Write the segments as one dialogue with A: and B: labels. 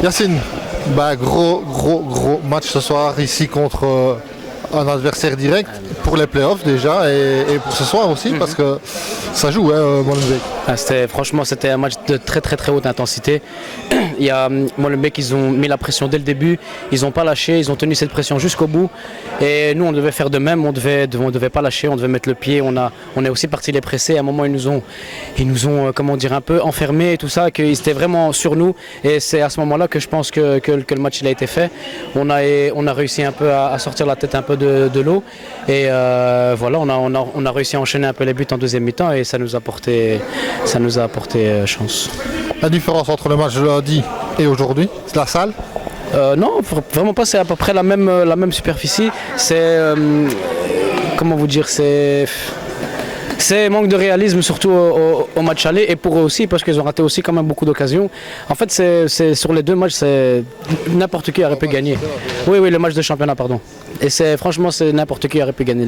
A: Yacine, gros match ce soir ici contre un adversaire direct pour les playoffs déjà et pour ce soir aussi parce que ça joue Molenbeek.
B: Franchement c'était un match de très haute intensité. Il y a Molenbeek, ils ont mis la pression dès le début, ils n'ont pas lâché, ils ont tenu cette pression jusqu'au bout et nous on devait faire de même, on devait pas lâcher, on devait mettre le pied, on est aussi parti les presser. À un moment ils nous ont comment dire un peu enfermés et tout ça, qu'ils étaient vraiment sur nous et c'est à ce moment-là que je pense que le match il a été fait. On a réussi un peu à sortir la tête un peu de l'eau et voilà on a réussi à enchaîner un peu les buts en deuxième mi-temps et ça nous a apporté chance.
A: La différence entre le match de lundi et aujourd'hui, c'est la salle?
B: Non, vraiment pas, c'est à peu près la même superficie. C'est comment vous dire, c'est manque de réalisme surtout au match aller et pour eux aussi parce qu'ils ont raté aussi quand même beaucoup d'occasions. En fait c'est sur les deux matchs, c'est n'importe qui aurait pu gagner. Oui, le match de championnat pardon. Et franchement c'est n'importe qui aurait pu gagner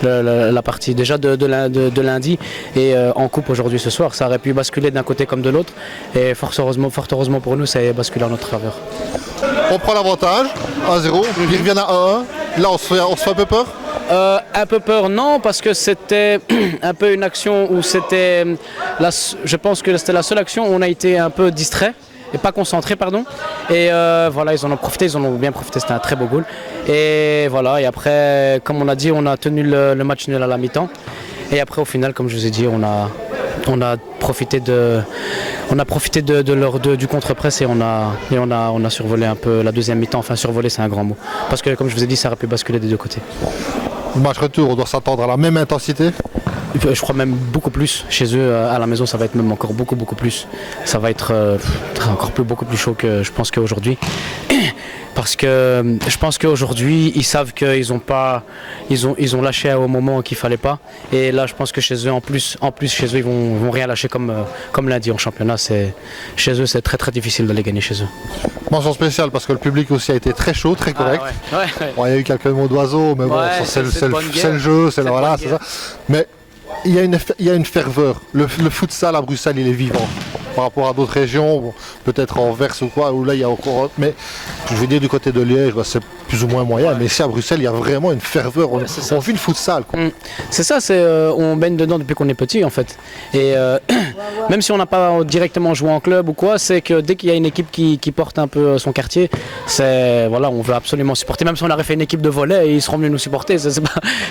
B: la partie déjà de lundi et en coupe aujourd'hui ce soir. Ça aurait pu basculer d'un côté comme de l'autre et fort heureusement pour nous ça a basculé en notre faveur.
A: On prend l'avantage, 1-0, ils reviennent à 1-1. Là on se fait un peu peur?
B: Un peu peur, non, parce que c'était un peu une action où je pense que c'était la seule action où on a été un peu distrait et pas concentré, pardon. Et voilà, ils en ont bien profité, c'était un très beau goal. Et voilà, et après, comme on a dit, on a tenu le match nul à la mi-temps. Et après, au final, comme je vous ai dit, on a profité du contre-press et on a survolé un peu la deuxième mi-temps. Enfin, survolé, c'est un grand mot. Parce que, comme je vous ai dit, ça aurait pu basculer des deux côtés.
A: Le match retour, on doit s'attendre à la même intensité?
B: Je crois même beaucoup plus. Chez eux, à la maison, ça va être même encore beaucoup plus. Ça va être beaucoup plus chaud que je pense qu'aujourd'hui. Parce que je pense qu'aujourd'hui, ils savent qu'ils ont lâché au moment qu'il fallait pas. Et là, je pense que chez eux, en plus chez eux, ils vont rien lâcher comme lundi en championnat. Chez eux, c'est très difficile d'aller gagner chez eux.
A: Mention spéciale parce que le public aussi a été très chaud, très correct.
B: Ouais.
A: Bon, il y a eu quelques mots d'oiseau, mais bon, c'est le jeu, c'est ça. Mais il y a une ferveur. Le futsal à Bruxelles, il est vivant. Par rapport à d'autres régions, bon, peut-être en Verse ou quoi, où là il y a encore... Mais je veux dire du côté de Liège, c'est plus ou moins moyen, mais ici à Bruxelles, il y a vraiment une ferveur, on vit le futsal.
B: C'est ça, on baigne dedans depuis qu'on est petit en fait. Et même si on n'a pas directement joué en club ou quoi, c'est que dès qu'il y a une équipe qui porte un peu son quartier, on veut absolument supporter. Même si on aurait fait une équipe de volley, ils seront venus nous supporter.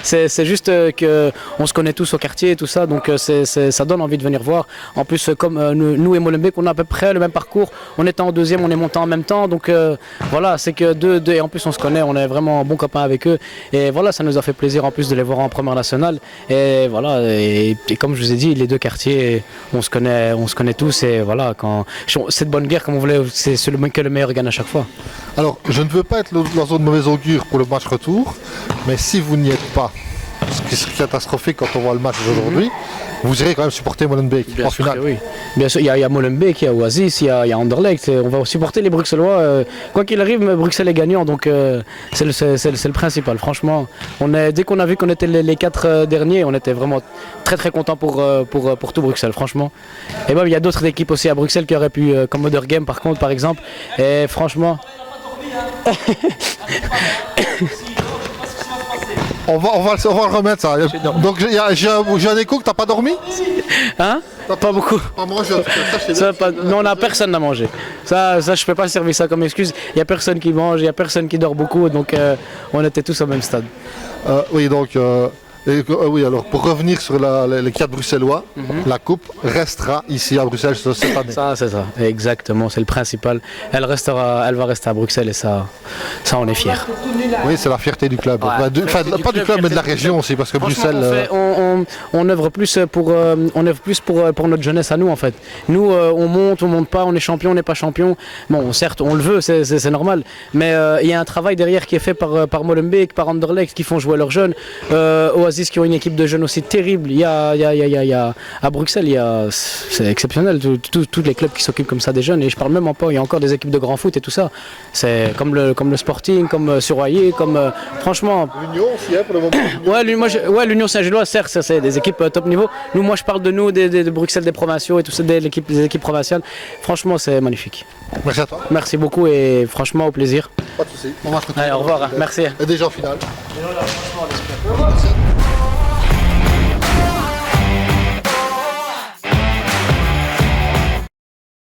B: C'est juste qu'on se connaît tous au quartier et tout ça, donc ça donne envie de venir voir. En plus, comme nous et Molenbeek, on a à peu près le même parcours. On était en deuxième, on est monté en même temps. Donc voilà, c'est que deux, et en plus on se connaît, on est vraiment bons copains avec eux. Et voilà, ça nous a fait plaisir en plus de les voir en première nationale. Et voilà, et comme je vous ai dit, les deux quartiers, on se connaît tous. Et voilà, cette bonne guerre, comme on voulait, c'est que le meilleur gagne à chaque fois.
A: Alors, je ne veux pas être dans une mauvaise augure pour le match retour, mais si vous n'y êtes pas, ce qui est catastrophique quand on voit le match d'aujourd'hui, vous irez quand même supporter Molenbeek en finale.
B: Oui. Bien sûr, il y a Molenbeek, il y a Oasis, il y a Anderlecht. On va supporter les Bruxellois. Quoi qu'il arrive, Bruxelles est gagnant, donc c'est le principal. Franchement, dès qu'on a vu qu'on était les 4 derniers, on était vraiment très contents pour tout Bruxelles, franchement. Et même il y a d'autres équipes aussi à Bruxelles qui auraient pu, comme Mother Game par exemple. Et franchement...
A: On va le remettre ça. Donc j'ai un écho que t'as pas dormi?
B: Hein? Pas beaucoup.
A: Pas mangé,
B: non, on a personne n'a mangé. Ça je peux pas servir ça comme excuse. Il y a personne qui mange, il y a personne qui dort beaucoup, donc on était tous au même stade.
A: Oui, donc oui, alors pour revenir sur les 4 Bruxellois, la coupe restera ici à Bruxelles cette année.
B: Ça, c'est ça, exactement, c'est le principal. Elle va rester à Bruxelles et ça on est fiers.
A: Oui, c'est la fierté du club. Ouais, pas du club, mais de la région aussi, parce que Bruxelles...
B: On œuvre plus pour notre jeunesse à nous en fait. Nous, on monte pas, on est champion, on n'est pas champion. Bon, certes, on le veut, c'est normal, mais il y a un travail derrière qui est fait par Molenbeek, par Anderlecht, qui font jouer leurs jeunes. Oasis qui ont une équipe de jeunes aussi terrible. Il y a à Bruxelles, c'est exceptionnel, tous les clubs qui s'occupent comme ça des jeunes. Et je parle même pas, il y a encore des équipes de grand foot et tout ça. C'est comme le Sporting, comme Surroyer, comme franchement.
A: L'Union aussi, pour le moment.
B: L'Union Saint-Gilloise, certes, c'est des équipes top niveau. Moi, je parle de nous, de Bruxelles, des provinciaux et tout ça, des équipes provinciales. Franchement, c'est magnifique.
A: Merci à toi.
B: Merci beaucoup et franchement, au plaisir.
A: Pas de soucis. On va se retrouver.
B: Allez, au revoir. Merci.
A: Et déjà en finale.
B: Franchement, on espère.